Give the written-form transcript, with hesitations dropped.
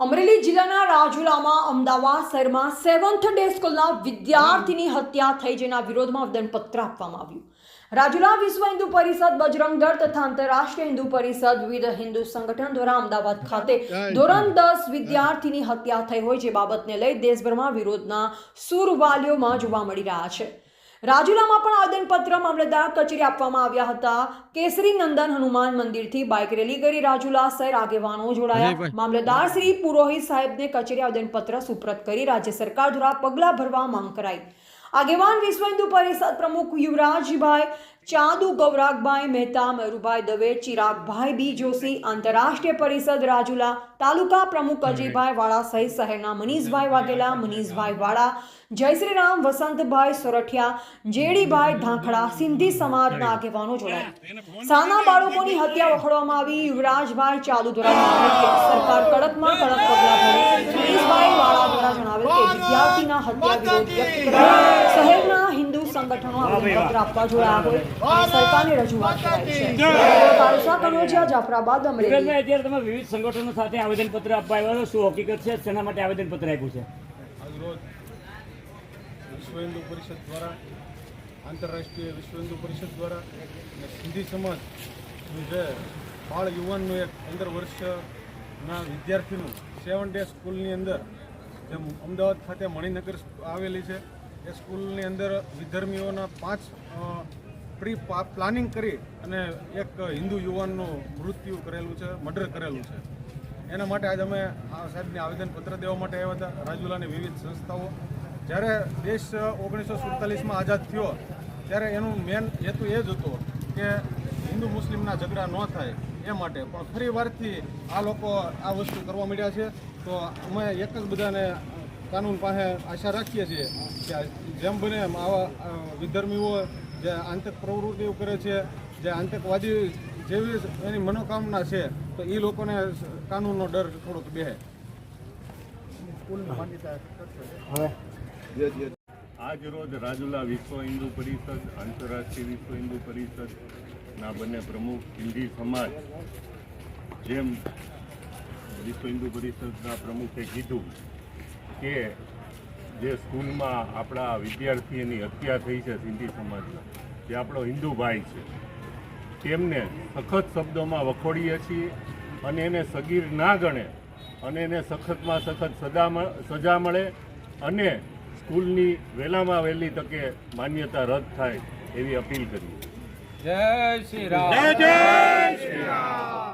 અમરેલી જિલ્લાના રાજુલામાં અમદાવાદ શહેરમાં 7th day સ્કૂલના વિદ્યાર્થીની હત્યા થઈ, જેના વિરોધમાં આવેદનપત્ર આપવામાં આવ્યું। રાજુલા વિશ્વ હિન્દુ પરિષદ, બજરંગ દળ તથા આંતરરાષ્ટ્રીય હિન્દુ પરિષદ વિવિધ હિન્દુ સંગઠન દ્વારા અમદાવાદ ખાતે ધોરણ 10 વિદ્યાર્થીની હત્યા થઈ હોય, જે બાબતને લઈ દેશભરમાં વિરોધના સૂર વાલીઓમાં જોવા મળી રહ્યા છે। રાજુલામાં પણ આવેદનપત્ર મામલતદાર કચેરી આપવામાં આવ્યા હતા। કેસરી નંદન હનુમાન મંદિરથી બાઇક રેલી કરી રાજુલા શહેર આગેવાનો જોડાયા। મામલતદાર શ્રી પુરોહિત સાહેબને કચેરી આવેદનપત્ર સુપ્રત કરી રાજ્ય સરકાર દ્વારા પગલાં ભરવા માંગ કરાઈ। આગેવાન વિશ્વ હિન્દુ પરિષદ પ્રમુખ યુવરાજભાઈ ચાંદુ, ગૌરાગભાઈ મહેતા, મયુરભાઈ દવે, ચિરાગભાઈ બી જોશી, આંતરરાષ્ટ્રીય પરિષદ રાજુલા તાલુકા પ્રમુખ અજયભાઈ વાળા સહિત શહેરના મનીષભાઈ વાઘેલા, મનીષભાઈ વાળા, જય શ્રી રામ, વસંતભાઈ સોરઠિયા, જેડીભાઈ ધાંખડા, સિંધી સમાજના આગેવાનો જોડાયા। શાળાના બાળકોની હત્યા વખોડવામાં આવી। યુવરાજભાઈ ચાંદુ દ્વારા સરકાર કડકમાં કડક પગલાં ભરે। મનીષભાઈ વાળા દ્વારા જણાવેલ કે વિદ્યાર્થીના હત્યા વિરોધ વ્યક્ત કરી શહેરના હિન્દુ સંગઠનો આવેદનપત્ર આપવા જોડાયા હોય સરકારને રજૂઆત કરાઈ છે। પારસા કનોજિયા, જાફરાબાદ, અમરેલી। અત્યારે તમે વિવિધ સંગઠનો સાથે આવેદનપત્ર આપવા આવ્યા છો, શું હકીકત છે, શેના માટે આવેદનપત્ર આપ્યું છે? આજરોજ વિશ્વ હિન્દુ પરિષદ દ્વારા, આંતરરાષ્ટ્રીય વિશ્વ હિન્દુ પરિષદ દ્વારા અને સિંધી સમાજનું જે બાળ યુવાનનું એક 15 વર્ષના વિદ્યાર્થીનું 7 ડે સ્કૂલની અંદર જે અમદાવાદ ખાતે મણિનગર આવેલી છે, એ સ્કૂલની અંદર વિધર્મીઓના 5 પ્લાનિંગ કરી અને એક હિન્દુ યુવાનનું મૃત્યુ કરેલું છે, મર્ડર કરેલું છે। એના માટે આજે અમે આ સાહેબને આવેદનપત્ર દેવા માટે આવ્યા હતા। રાજુલાની વિવિધ સંસ્થાઓ, જ્યારે દેશ 1947માં આઝાદ થયો ત્યારે એનું મેન હેતુ એ જ હતો કે હિન્દુ મુસ્લિમના ઝઘડા ન થાય એ માટે, પણ ફરી વારથી આ લોકો આ વસ્તુ કરવા માંડ્યા છે। તો અમે એક જ બધાને કાનૂન પાસે આશા રાખીએ છીએ કે જેમ બને એમ આવા વિધર્મીઓ જે આતંક પ્રવૃત્તિઓ કરે છે, જે આતંકવાદી જેવી એની મનોકામના છે, તો એ લોકોને કાનૂનનો ડર થોડોક બેહે। આજ રોજ રાજુલા વિશ્વ હિન્દુ પરિષદ, આંતરરાષ્ટ્રીય વિશ્વ હિન્દુ પરિષદના બંને પ્રમુખ સિંધી સમાજ, જેમ વિશ્વ હિન્દુ પરિષદના પ્રમુખે કીધું કે જે સ્કૂલમાં આપણા વિદ્યાર્થીની હત્યા થઈ છે સિંધી સમાજના, જે આપણો હિન્દુ ભાઈ છે, તેમને સખત શબ્દોમાં વખોડીએ છીએ અને એને સગીર ના ગણે અને એને સખતમાં સખત સજા મળે અને સ્કૂલની વહેલામાં વહેલી તકે માન્યતા રદ થાય એવી અપીલ કરીએ। જય શ્રી રામ, જય શ્રી રામ।